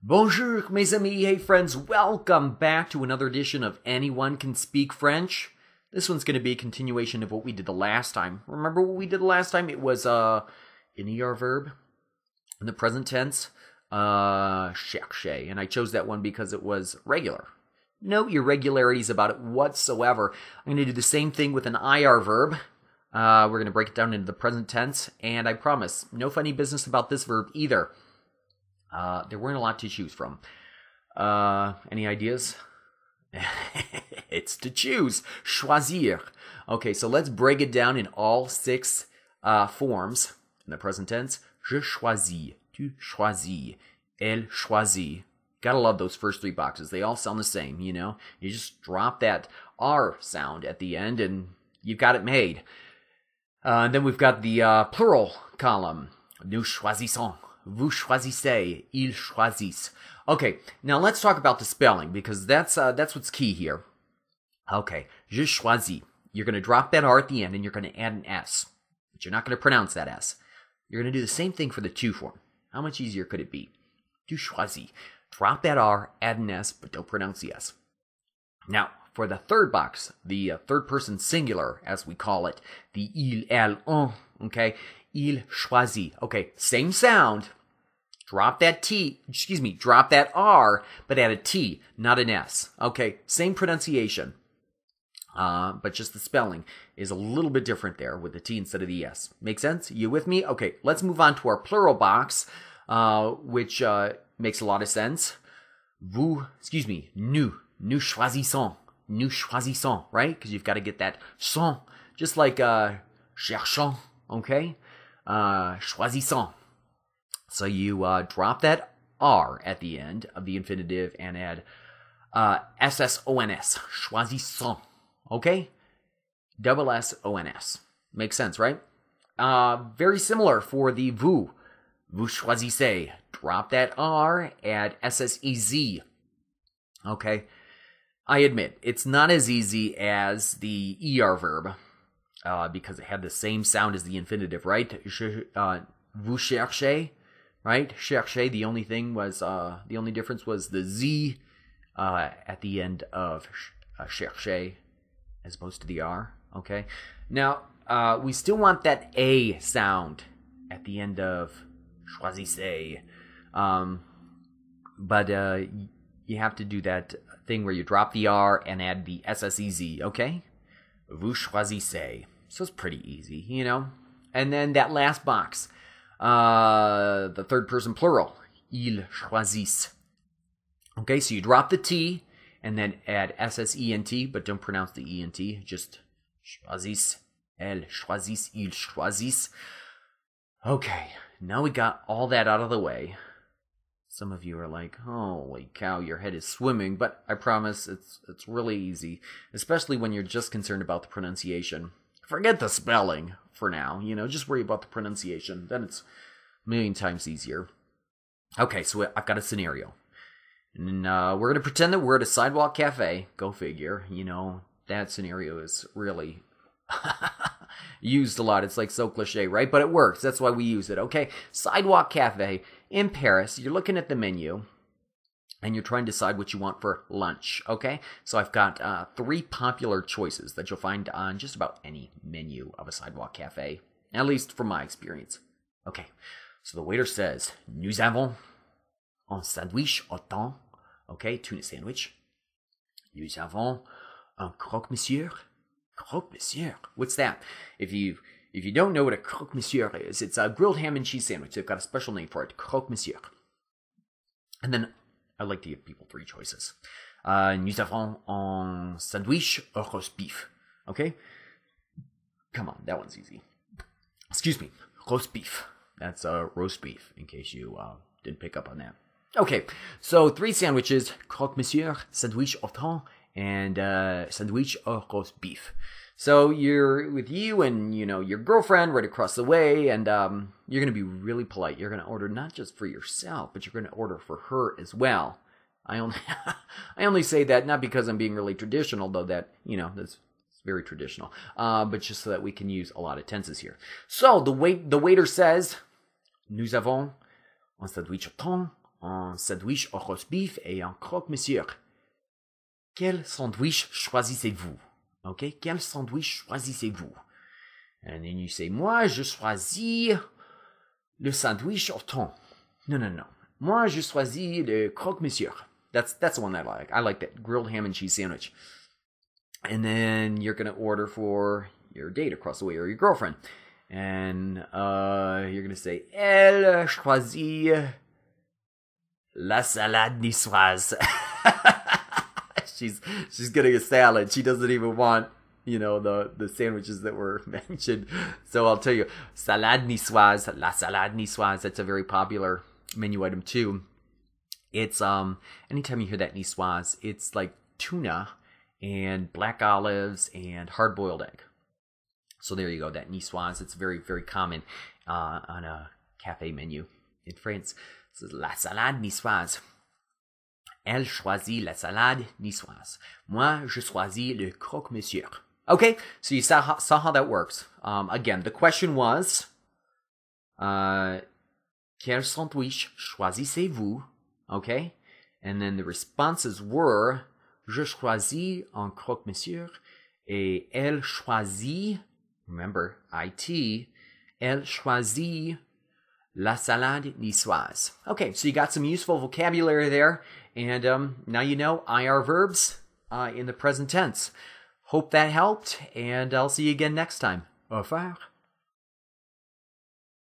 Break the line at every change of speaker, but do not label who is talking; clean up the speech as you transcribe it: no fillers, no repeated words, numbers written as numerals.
Bonjour, mes amis. Hey, friends. Welcome back to another edition of Anyone Can Speak French. This one's going to be a continuation of what we did the last time. Remember what we did the last time? It was an ER verb in the present tense, chercher. And I chose that one because it was regular. No irregularities about it whatsoever. I'm going to do the same thing with an IR verb. We're going to break it down into the present tense. And I promise, no funny business about this verb either. There weren't a lot to choose from. Any ideas? It's to choose. Choisir. Okay, so let's break it down in all six forms. In the present tense, je choisis, tu choisis, elle choisit. Gotta love those first three boxes. They all sound the same, you know? You just drop that R sound at the end and you've got it made. And then we've got the plural column. Nous choisissons. Vous choisissez, ils choisissent. Okay, now let's talk about the spelling because that's what's key here. Okay, je choisis. You're going to drop that R at the end and you're going to add an S, but you're not going to pronounce that S. You're going to do the same thing for the to form. How much easier could it be? Tu choisis. Drop that R, add an S, but don't pronounce the S. Now, for the third box, the third person singular, as we call it, the il, elle, on, okay? Il choisit. Okay, same sound. Drop that drop that R, but add a T, not an S. Okay, same pronunciation. But just the spelling is a little bit different there with the T instead of the S. Make sense? You with me? Okay, let's move on to our plural box, which makes a lot of sense. Nous choisissons. Nous choisissons, right? Because you've got to get that son, just like cherchons, okay? Choisissons. So you drop that R at the end of the infinitive and add S-S-O-N-S. Choisissons. Okay? Double S-O-N-S. Makes sense, right? Very similar for the vous. Vous choisissez. Drop that R, add S-S-E-Z. Okay? I admit, it's not as easy as the ER verb. Because it had the same sound as the infinitive, right? Vous cherchez, right? Cherchez. The only difference was the Z at the end of cherchez as opposed to the R. Okay. Now we still want that A sound at the end of choisissez, but you have to do that thing where you drop the R and add the SSEZ. Okay. Vous choisissez. So it's pretty easy, you know? And then that last box, the third person plural, ils choisissent. Okay, so you drop the T and then add S-S-E-N-T, but don't pronounce the E-N-T, just choisissent, elles choisissent, ils choisissent. Okay, now we got all that out of the way. Some of you are like, holy cow, your head is swimming, but I promise it's really easy, especially when you're just concerned about the pronunciation. Forget the spelling for now, you know, just worry about the pronunciation. Then it's a million times easier. Okay, so I've got a scenario. And we're going to pretend that we're at a sidewalk cafe. Go figure, you know, that scenario is really used a lot. It's like so cliche, right? But it works. That's why we use it. Okay, sidewalk cafe in Paris. You're looking at the menu and you're trying to decide what you want for lunch. Okay, so I've got three popular choices that you'll find on just about any menu of a sidewalk cafe, at least from my experience. Okay, so the waiter says, nous avons un sandwich au thon. Okay, tuna sandwich. Nous avons un croque-monsieur. Croque-monsieur. What's that? If you don't know what a croque-monsieur is, it's a grilled ham and cheese sandwich. They've got a special name for it, croque-monsieur. And then I like to give people three choices. Nous avons un sandwich au roast beef. Okay? Come on, that one's easy. Excuse me, roast beef. That's roast beef, in case you didn't pick up on that. Okay, so three sandwiches, croque-monsieur, sandwich au thon, and sandwich au roast beef. So you're with you and, you know, your girlfriend right across the way, and you're going to be really polite. You're going to order not just for yourself, but you're going to order for her as well. I only say that not because I'm being really traditional, though that, you know, that's very traditional, but just so that we can use a lot of tenses here. So the waiter says, nous avons un sandwich au thon, un sandwich au roast beef et un croque-monsieur. Quel sandwich choisissez-vous? Okay, quel sandwich choisissez-vous? And then you say, moi, je choisis le sandwich au thon. No. Moi, je choisis le croque-monsieur. That's the one I like. I like that grilled ham and cheese sandwich. And then you're going to order for your date across the way or your girlfriend. And you're going to say, elle choisit la salade niçoise. She's getting a salad. She doesn't even want, the sandwiches that were mentioned. So I'll tell you, salade niçoise, la salade niçoise, that's a very popular menu item too. It's anytime you hear that niçoise, it's like tuna and black olives and hard-boiled egg. So there you go, that niçoise. It's very, very common on a cafe menu in France. So la salade niçoise. Elle choisit la salade niçoise. Moi, je choisis le croque-monsieur. Okay, so you saw how that works. Again, the question was, quel sandwich choisissez-vous? Okay, and then the responses were, je choisis un croque-monsieur, et elle choisit, remember, IT, elle choisit la salade niçoise. Okay, so you got some useful vocabulary there, and now you know IR verbs in the present tense. Hope that helped, and I'll see you again next time. Au revoir.